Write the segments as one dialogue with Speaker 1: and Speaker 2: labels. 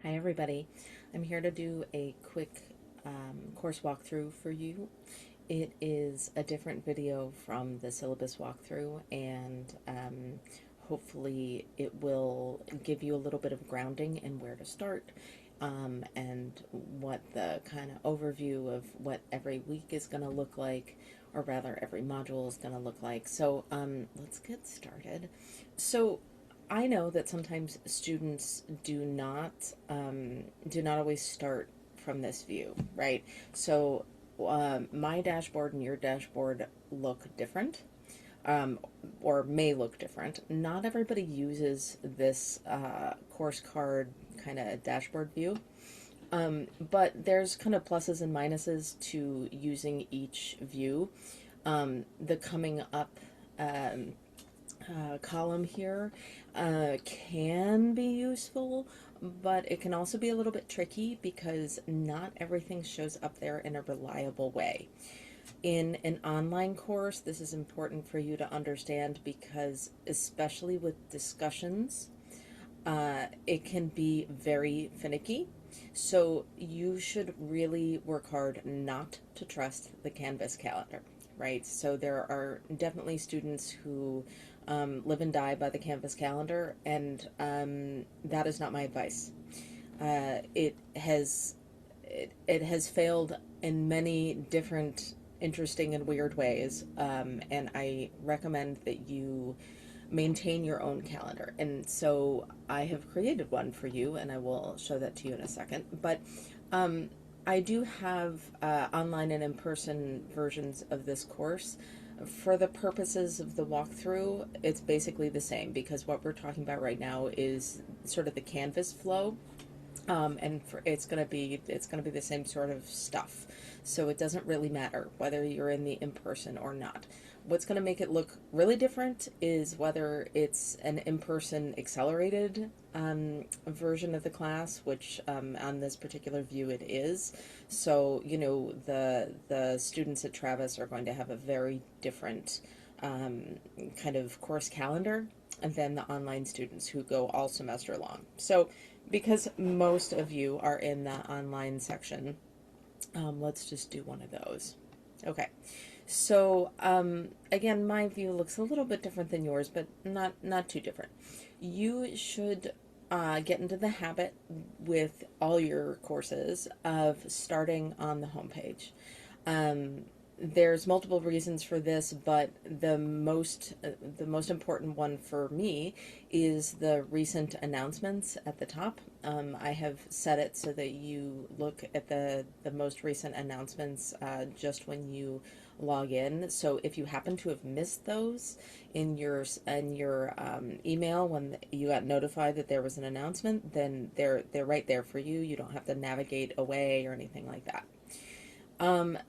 Speaker 1: Hi everybody, I'm here to do a quick course walkthrough for you. It is a different video from the syllabus walkthrough, and hopefully it will give you a little bit of grounding in where to start, and what the kind of overview of what every week is going to look like, or rather every module is going to look like. So let's get started. So I know that sometimes students do not always start from this view, right? So my dashboard and your dashboard look different, um, or may look different. Not everybody uses this course card kind of dashboard view, but there's kind of pluses and minuses to using each view. The coming up um, column here can be useful, but it can also be a little bit tricky because not everything shows up there in a reliable way. In an online course, this is important for you to understand because, especially with discussions, it can be very finicky. So you should really work hard not to trust the Canvas calendar, right? So there are definitely students who live and die by the Canvas calendar, and that is not my advice. It has failed in many different interesting and weird ways, and I recommend that you maintain your own calendar. And so I have created one for you, and I will show that to you in a second. But um, I do have online and in person versions of this course. For the purposes of the walkthrough, it's basically the same because what we're talking about right now is sort of the Canvas flow, and it's gonna be the same sort of stuff. So it doesn't really matter whether you're in the in person or not. What's going to make it look really different is whether it's an in person accelerated version of the class, which on this particular view it is. So the students at Travis are going to have a very different um, kind of course calendar than the online students who go all semester long. So because most of you are in the online section, let's just do one of those. Okay. So again, my view looks a little bit different than yours, but not too different. You should get into the habit with all your courses of starting on the homepage. Um, there's multiple reasons for this, but the most important one for me is the recent announcements at the top. I have set it so that you look at the most recent announcements just when you log in. So if you happen to have missed those in your email when you got notified that there was an announcement, then they're right there for you. You don't have to navigate away or anything like that.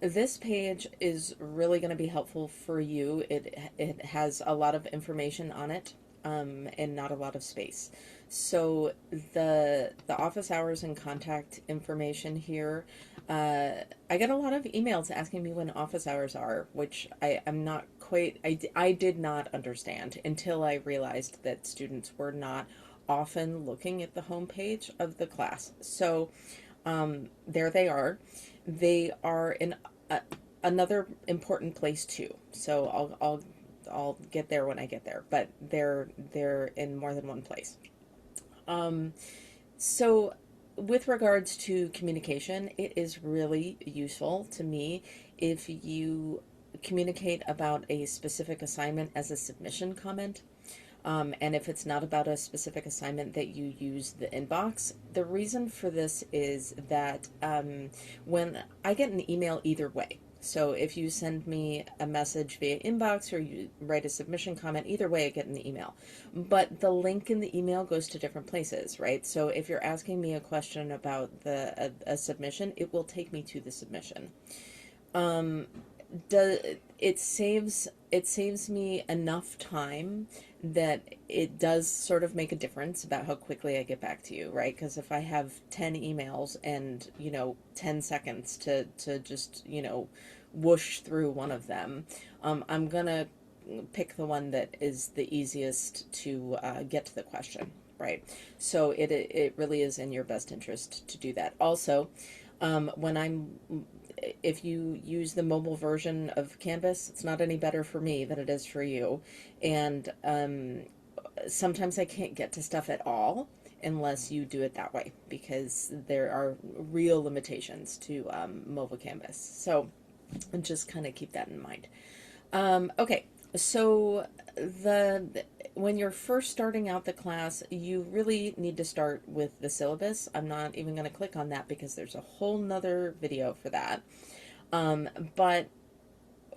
Speaker 1: This page is really going to be helpful for you. It has a lot of information on it, and not a lot of space. So the office hours and contact information here. I get a lot of emails asking me when office hours are, which I am not quite. I did not understand until I realized that students were not often looking at the homepage of the class. So there they are. They are in another important place too. So I'll get there when I get there. But they're in more than one place. Um, so with regards to communication, it is really useful to me if you communicate about a specific assignment as a submission comment. And if it's not about a specific assignment, that you use the inbox. The reason for this is that when I get an email either way, so if you send me a message via inbox or you write a submission comment, either way I get an email. But the link in the email goes to different places, right? So if you're asking me a question about a submission, it will take me to the submission. Um, does it saves me enough time that it does sort of make a difference about how quickly I get back to you, right? Because if I have 10 emails and 10 seconds to just whoosh through one of them, I'm gonna pick the one that is the easiest to get to the question. right? So it really is in your best interest to do that. Also, when I'm if you use the mobile version of Canvas, it's not any better for me than it is for you. And sometimes I can't get to stuff at all unless you do it that way, because there are real limitations to mobile Canvas. So just kind of keep that in mind. Okay, so when you're first starting out the class, you really need to start with the syllabus. I'm not even going to click on that because there's a whole nother video for that. But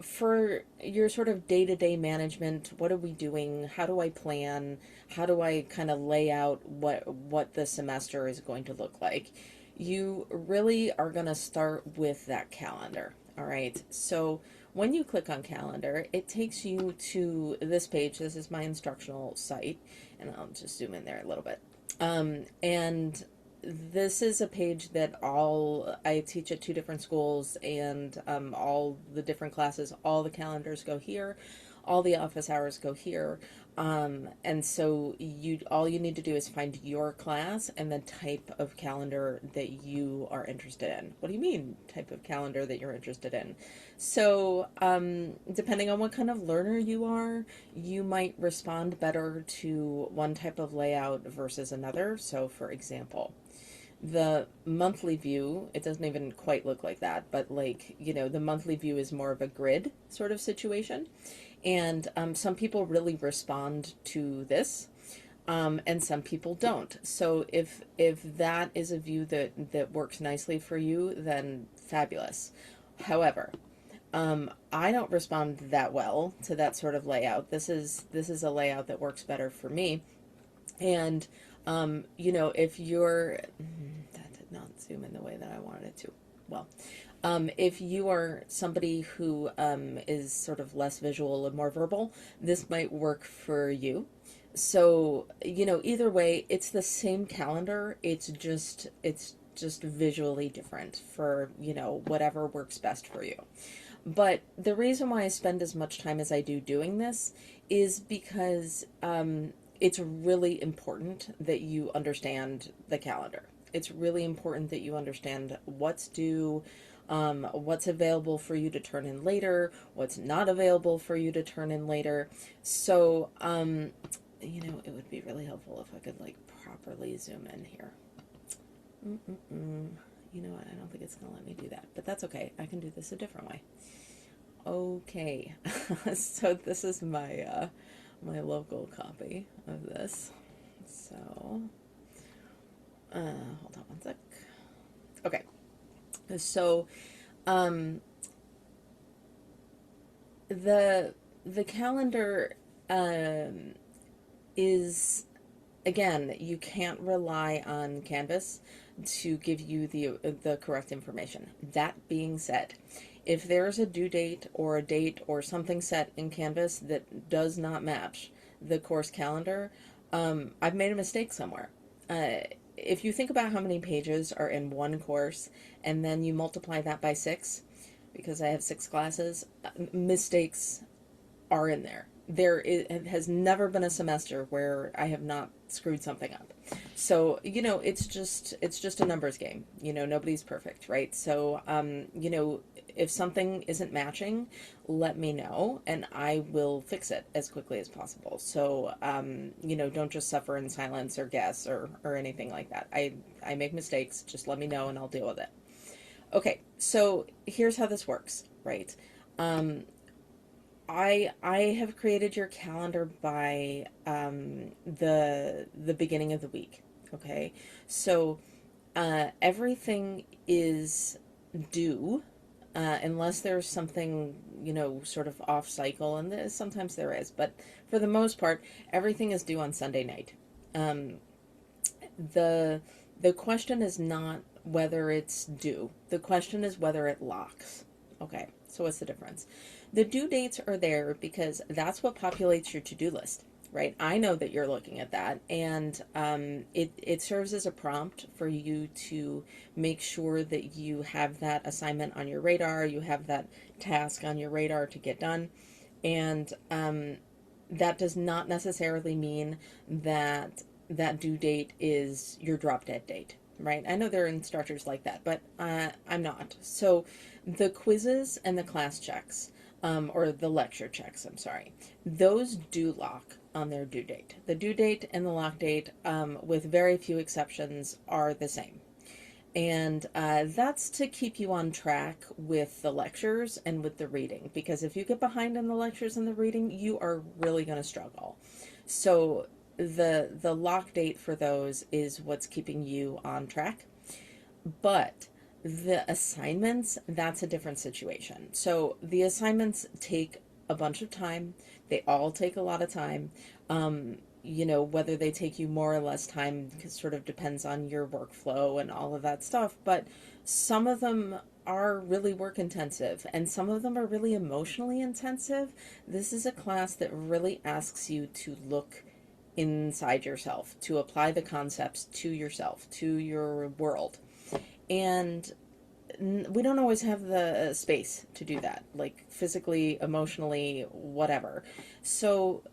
Speaker 1: for your sort of day-to-day management, what are we doing? How do I plan? How do I kind of lay out what the semester is going to look like? You really are going to start with that calendar. All right. So when you click on calendar, it takes you to this page. This is my instructional site, and I'll just zoom in there a little bit. And this is a page that I teach at two different schools, and all the different classes, all the calendars go here, all the office hours go here. And so all you need to do is find your class and the type of calendar that you are interested in. What do you mean, type of calendar that you're interested in? So, depending on what kind of learner you are, you might respond better to one type of layout versus another. So, for example, the monthly view, it doesn't even quite look like that, but the monthly view is more of a grid sort of situation. And some people really respond to this, and some people don't. So if that is a view that works nicely for you, then fabulous. However, I don't respond that well to that sort of layout. This is a layout that works better for me. And if that did not zoom in the way that I wanted it to. Well, if you are somebody who is sort of less visual and more verbal, this might work for you. So, either way, it's the same calendar. It's just visually different for, whatever works best for you. But the reason why I spend as much time as I do doing this is because it's really important that you understand the calendar. It's really important that you understand what's due, what's available for you to turn in later, what's not available for you to turn in later. So, it would be really helpful if I could properly zoom in here. You know what? I don't think it's going to let me do that, but that's okay. I can do this a different way. Okay, so this is my my local copy of this. So, hold on one sec. Okay, so the calendar is, again, you can't rely on Canvas to give you the correct information. That being said, if there's a due date or a date or something set in Canvas that does not match the course calendar, I've made a mistake somewhere. If you think about how many pages are in one course and then you multiply that by 6, because I have 6 classes, mistakes are in there. It has never been a semester where I have not screwed something up. So, it's just a numbers game. Nobody's perfect, right? So, if something isn't matching, let me know and I will fix it as quickly as possible. So, don't just suffer in silence or guess or anything like that. I make mistakes, just let me know and I'll deal with it. Okay, so here's how this works, right? I have created your calendar by the beginning of the week. Okay, so everything is due unless there's something sort of off cycle, and sometimes there is, but for the most part, everything is due on Sunday night. The question is not whether it's due. The question is whether it locks. Okay, so what's the difference? The due dates are there because that's what populates your to-do list, right? I know that you're looking at that, and it serves as a prompt for you to make sure that you have that assignment on your radar, you have that task on your radar to get done, and that does not necessarily mean that that due date is your drop dead date, right? I know there are instructors like that, but I'm not. So the quizzes and the class checks, or the lecture checks, I'm sorry, those do lock on their due date. The due date and the lock date, with very few exceptions, are the same. And that's to keep you on track with the lectures and with the reading. Because if you get behind in the lectures and the reading, you are really going to struggle. So the lock date for those is what's keeping you on track. But the assignments, that's a different situation. So the assignments take a bunch of time. They all take a lot of time. Whether they take you more or less time sort of depends on your workflow and all of that stuff. But some of them are really work intensive and some of them are really emotionally intensive. This is a class that really asks you to look inside yourself, to apply the concepts to yourself, to your world. And we don't always have the space to do that, like physically, emotionally, whatever. So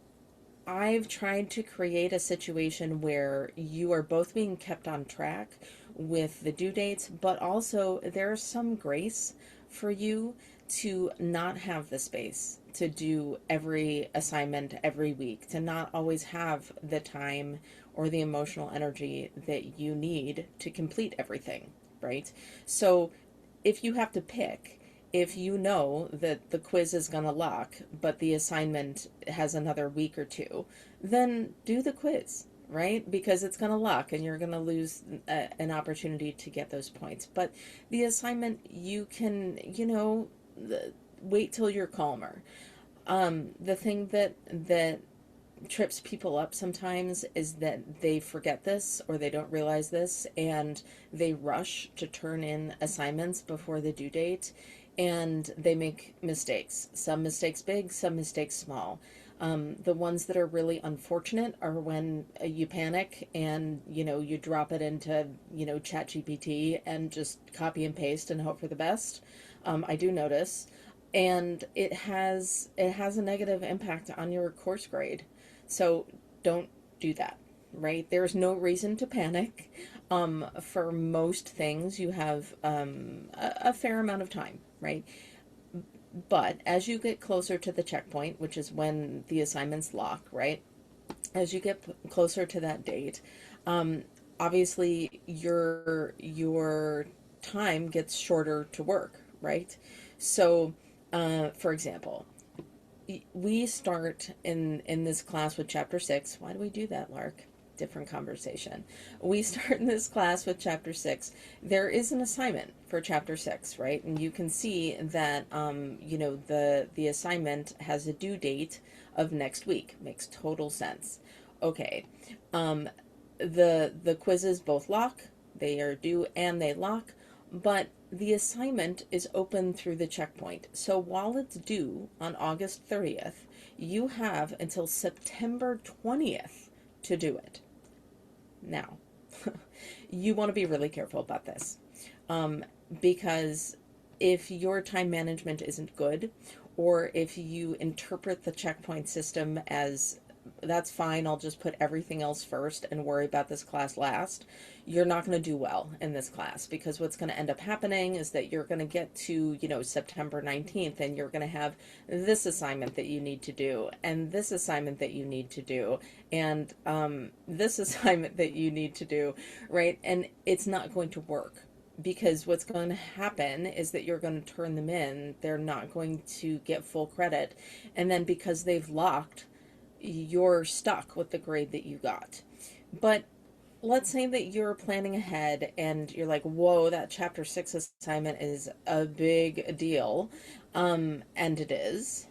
Speaker 1: I've tried to create a situation where you are both being kept on track with the due dates, but also there's some grace for you to not have the space to do every assignment every week, to not always have the time or the emotional energy that you need to complete everything, right? So if you have to pick, if you know that the quiz is going to lock, but the assignment has another week or two, then do the quiz, right? Because it's going to lock and you're going to lose an opportunity to get those points. But the assignment, you can, wait till you're calmer. The thing that trips people up sometimes is that they forget this or they don't realize this and they rush to turn in assignments before the due date and they make mistakes. Some mistakes big, some mistakes small. The ones that are really unfortunate are when you panic and you drop it into ChatGPT and just copy and paste and hope for the best. I do notice, and it has a negative impact on your course grade. So don't do that, right? There's no reason to panic. For most things, you have a fair amount of time, right? But as you get closer to the checkpoint, which is when the assignments lock, right? As you get closer to that date, um, obviously your time gets shorter to work, right? So, for example, we start in this class with chapter 6. Why do we do that, Lark? Different conversation. We start in this class with chapter 6. There is an assignment for chapter 6, right? And you can see that the assignment has a due date of next week. Makes total sense. Okay. um the quizzes both lock. They are due and they lock, but the assignment is open through the checkpoint. So while it's due on August 30th, you have until September 20th to do it. Now, you want to be really careful about this, um, because if your time management isn't good, or if you interpret the checkpoint system as that's fine, I'll just put everything else first and worry about this class last, you're not going to do well in this class, because what's going to end up happening is that you're going to get to, September 19th and you're going to have this assignment that you need to do and this assignment that you need to do and this assignment that you need to do, right? And it's not going to work, because what's going to happen is that you're going to turn them in. They're not going to get full credit. And then because they've locked, you're stuck with the grade that you got. But let's say that you're planning ahead and you're like, whoa, that chapter 6 assignment is a big deal. And it is.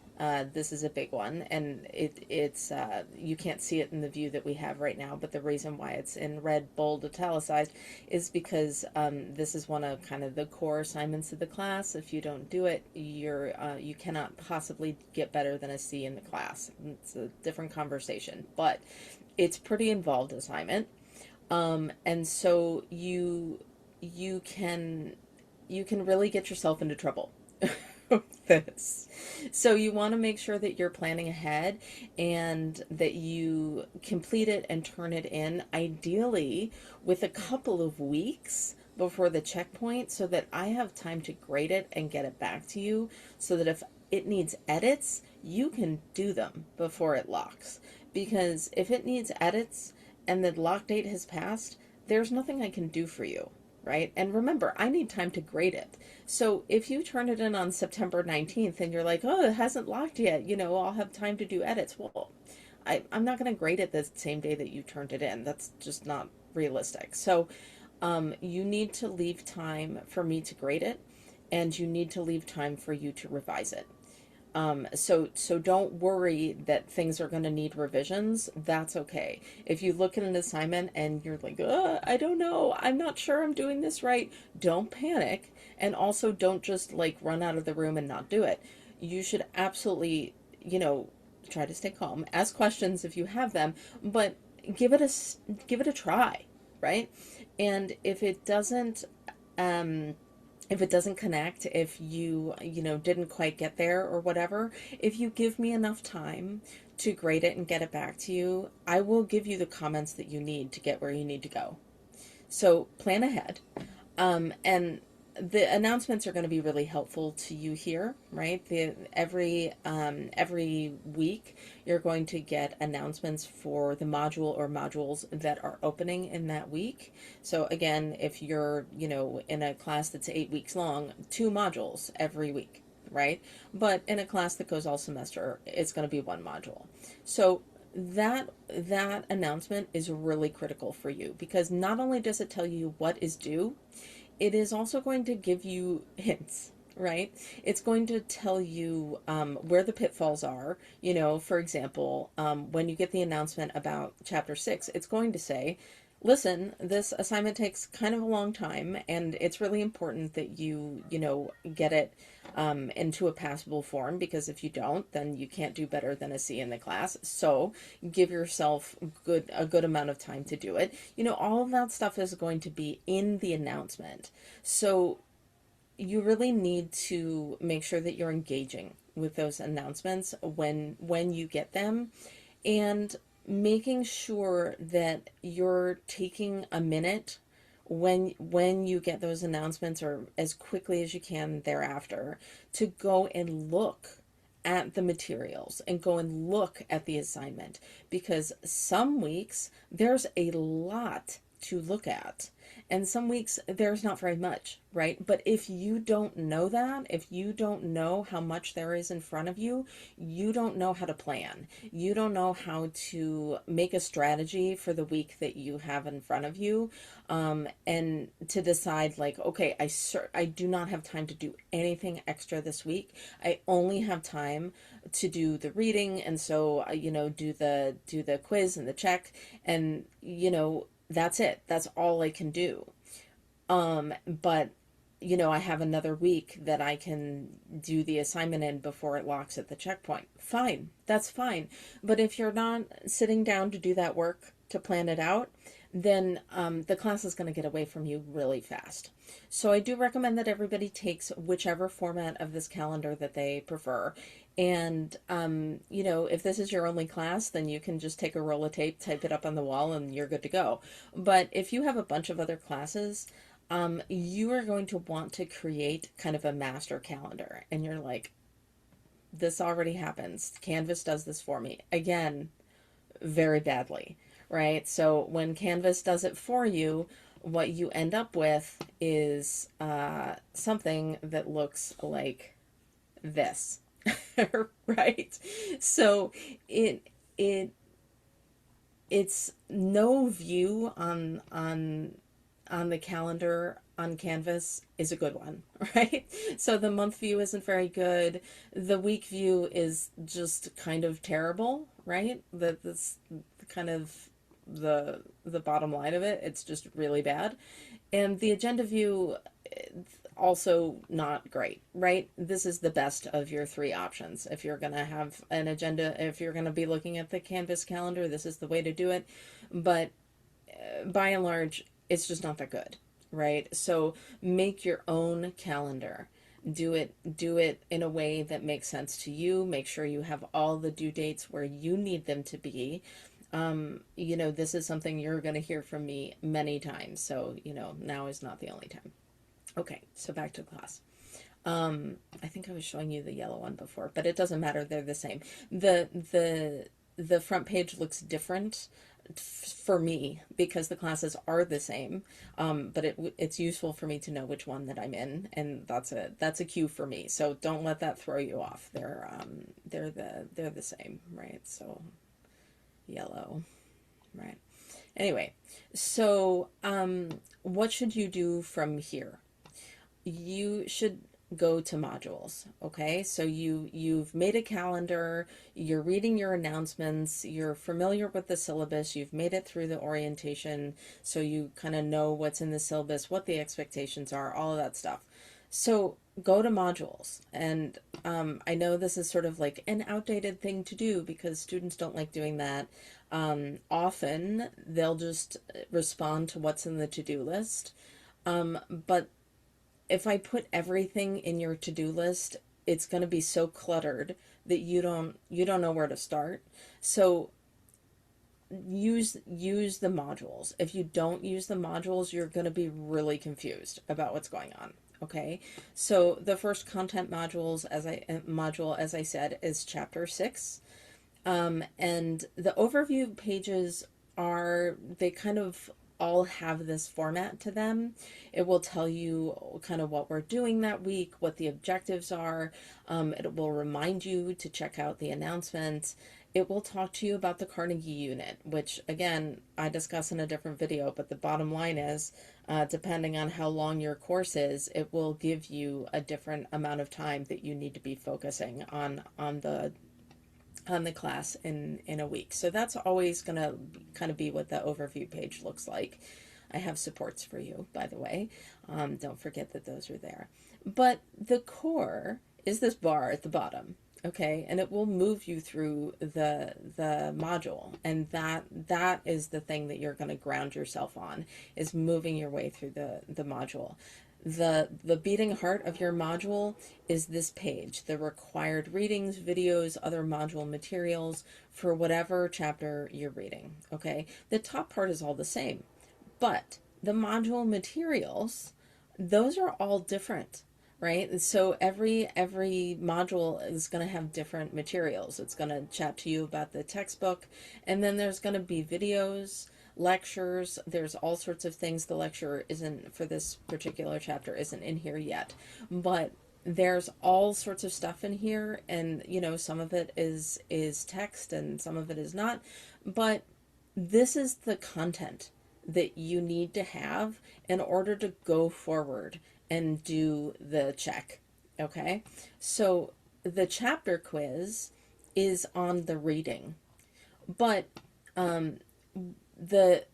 Speaker 1: This is a big one, and it's you can't see it in the view that we have right now, but the reason why it's in red, bold, italicized is because this is one of kind of the core assignments of the class. If you don't do it, you cannot possibly get better than a C in the class. It's a different conversation, but it's pretty involved assignment. And so you can really get yourself into trouble this. So you want to make sure that you're planning ahead and that you complete it and turn it in, ideally with a couple of weeks before the checkpoint, so that I have time to grade it and get it back to you, so that if it needs edits, you can do them before it locks. Because if it needs edits and the lock date has passed, there's nothing I can do for you, right? And remember, I need time to grade it. So if you turn it in on September 19th and you're like, oh, it hasn't locked yet, I'll have time to do edits. Well, I'm not going to grade it the same day that you turned it in. That's just not realistic. So you need to leave time for me to grade it, and you need to leave time for you to revise it. So don't worry that things are going to need revisions. That's okay. If you look at an assignment and you're like, I don't know, I'm not sure I'm doing this right, don't panic. And also don't just like run out of the room and not do it. You should absolutely, try to stay calm. Ask questions if you have them, but give it a try, right? And if it doesn't connect, if you didn't quite get there or whatever, if you give me enough time to grade it and get it back to you, I will give you the comments that you need to get where you need to go. So plan ahead. And the announcements are going to be really helpful to you here, right? Every week you're going to get announcements for the module or modules that are opening in that week. So again, if you're in a class that's 8 weeks long, 2 modules every week, right? But in a class that goes all semester, it's going to be 1 module. So that announcement is really critical for you, because not only does it tell you what is due, it is also going to give you hints, right? It's going to tell you where the pitfalls are. For example, when you get the announcement about Chapter 6, it's going to say, listen, this assignment takes kind of a long time, and it's really important that you get it into a passable form, because if you don't, then you can't do better than a C in the class. So give yourself a good amount of time to do it. All of that stuff is going to be in the announcement. So you really need to make sure that you're engaging with those announcements when you get them, and making sure that you're taking a minute when you get those announcements, or as quickly as you can thereafter, to go and look at the materials and go and look at the assignment, because some weeks there's a lot to look at, and some weeks there's not very much, right? But if you don't know that, if you don't know how much there is in front of you, you don't know how to plan. You don't know how to make a strategy for the week that you have in front of you, and to decide like, okay, I do not have time to do anything extra this week. I only have time to do the reading, and so do the quiz and the check, and that's it. That's all I can do. But I have another week that I can do the assignment in before it locks at the checkpoint. Fine. That's fine. But if you're not sitting down to do that work, to plan it out, then the class is going to get away from you really fast. So I do recommend that everybody takes whichever format of this calendar that they prefer. And, if this is your only class, then you can just take a roll of tape, type it up on the wall, and you're good to go. But if you have a bunch of other classes, you are going to want to create kind of a master calendar. And you're like, this already happens. Canvas does this for me. Again, very badly, right? So when Canvas does it for you, what you end up with is something that looks like this. Right? So it's no view on the calendar on Canvas is a good one, right? So the month view isn't very good. The week view is just kind of terrible, right? That's kind of the bottom line of it. It's just really bad. And the agenda view, also not great, right? This is the best of your 3 options. If you're going to have an agenda, if you're going to be looking at the Canvas calendar, this is the way to do it. But by and large, it's just not that good, right? So make your own calendar. Do it in a way that makes sense to you. Make sure you have all the due dates where you need them to be. You know, this is something you're going to hear from me many times. So, you know, now is not the only time. Okay, so back to class. I think I was showing you the yellow one before, but it doesn't matter. They're the same. The front page looks different for me because the classes are the same. But it's useful for me to know which one that I'm in, and that's a cue for me. So don't let that throw you off. They're the same, right? So yellow, right? Anyway, so what should you do from here? You should go to modules. Okay, so you've made a calendar, you're reading your announcements, you're familiar with the syllabus, you've made it through the orientation, so you kind of know what's in the syllabus, what the expectations are, all of that stuff. So go to modules. And I know this is sort of like an outdated thing to do because students don't like doing that. Often they'll just respond to what's in the to-do list. But if I put everything in your to-do list, it's going to be so cluttered that you don't know where to start. So use the modules. If you don't use the modules, you're going to be really confused about what's going on. Okay, so the first content module, as I said, is chapter 6, and the overview pages they kind of all have this format to them. It will tell you kind of what we're doing that week, what the objectives are. It will remind you to check out the announcements. It will talk to you about the Carnegie unit, which again, I discuss in a different video, but the bottom line is, depending on how long your course is, it will give you a different amount of time that you need to be focusing on the class in a week. So that's always going to kind of be what the overview page looks like. I have supports for you, by the way. Don't forget that those are there. But the core is this bar at the bottom, okay? And it will move you through the module, and that is the thing that you're going to ground yourself on, is moving your way through the module. The beating heart of your module is this page, the required readings, videos, other module materials for whatever chapter you're reading, okay? The top part is all the same, but the module materials, those are all different, right? So every module is going to have different materials. It's going to chat to you about the textbook, and then there's going to be videos, lectures, there's all sorts of things. The lecture isn't, for this particular chapter, isn't in here yet, but there's all sorts of stuff in here, and you know, some of it is text and some of it is not, but this is the content that you need to have in order to go forward and do the check. Okay, so the chapter quiz is on the reading, but the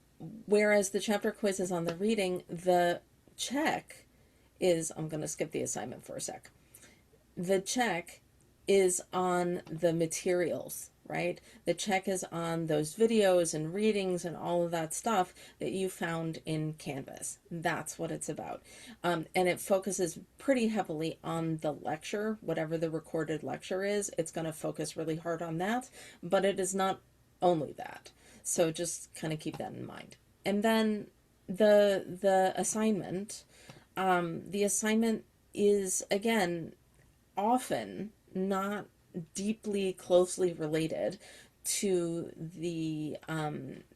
Speaker 1: whereas the chapter quiz is on the reading, the check is, I'm going to skip the assignment for a sec. The check is on the materials, right? The check is on those videos and readings and all of that stuff that you found in Canvas. That's what it's about. And it focuses pretty heavily on the lecture, whatever the recorded lecture is. It's going to focus really hard on that, but it is not only that. So just kind of keep that in mind. And then the assignment, the assignment is, again, often not deeply closely related to the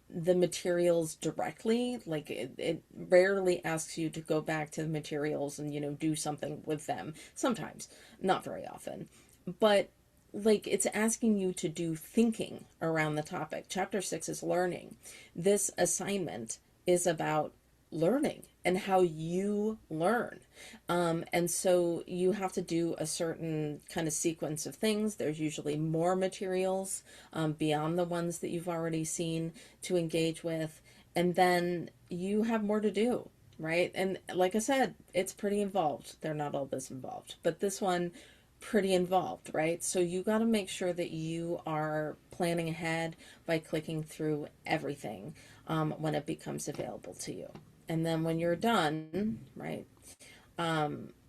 Speaker 1: materials directly. Like it rarely asks you to go back to the materials and, you know, do something with them. Sometimes, not very often, but like it's asking you to do thinking around the topic. Chapter 6 is learning. This assignment is about learning and how you learn. And so you have to do a certain kind of sequence of things. There's usually more materials beyond the ones that you've already seen to engage with. And then you have more to do, right? And like I said, it's pretty involved. They're not all this involved, but this one, pretty involved, right? So you got to make sure that you are planning ahead by clicking through everything when it becomes available to you. And then when you're done, right,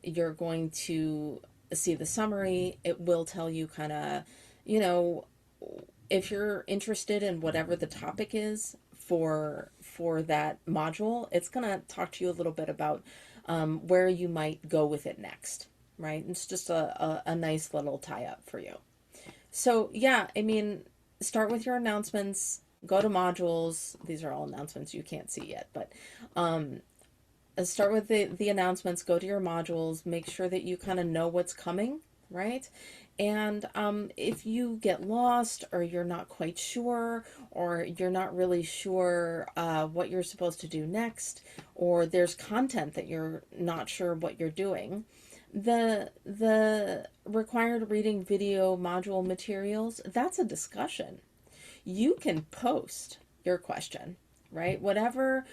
Speaker 1: You're going to see the summary. It will tell you kind of, you know, if you're interested in whatever the topic is for that module, it's going to talk to you a little bit about where you might go with it next, right? It's just a nice little tie up for you. So yeah, I mean, start with your announcements, go to modules. These are all announcements you can't see yet, but start with the announcements, go to your modules, make sure that you kind of know what's coming, right? And if you get lost or you're not quite sure or you're not really sure what you're supposed to do next, or there's content that you're not sure what you're doing, the required reading video module materials, that's a discussion. You can post your question, right? Whatever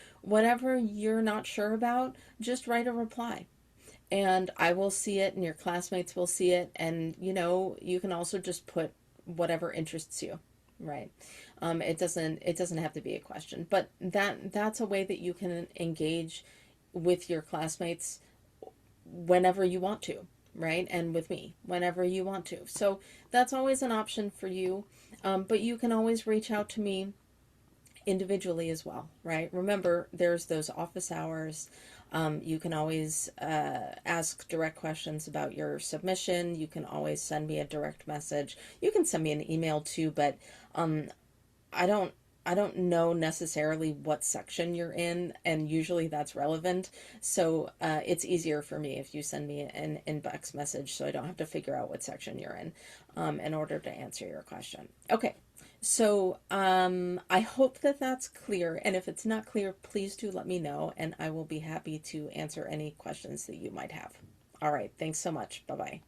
Speaker 1: you're not sure about, just write a reply and I will see it and your classmates will see it, and you can also just put whatever interests you, right? It doesn't have to be a question, but that's a way that you can engage with your classmates whenever you want to, right? And with me whenever you want to. So that's always an option for you. But you can always reach out to me individually as well, right? Remember, there's those office hours. You can always ask direct questions about your submission. You can always send me a direct message. You can send me an email too, but I don't I don't know necessarily what section you're in, and usually that's relevant. So it's easier for me if you send me an inbox message, so I don't have to figure out what section you're in order to answer your question. Okay, so I hope that that's clear, and if it's not clear, please do let me know, and I will be happy to answer any questions that you might have. All right, thanks so much. Bye bye.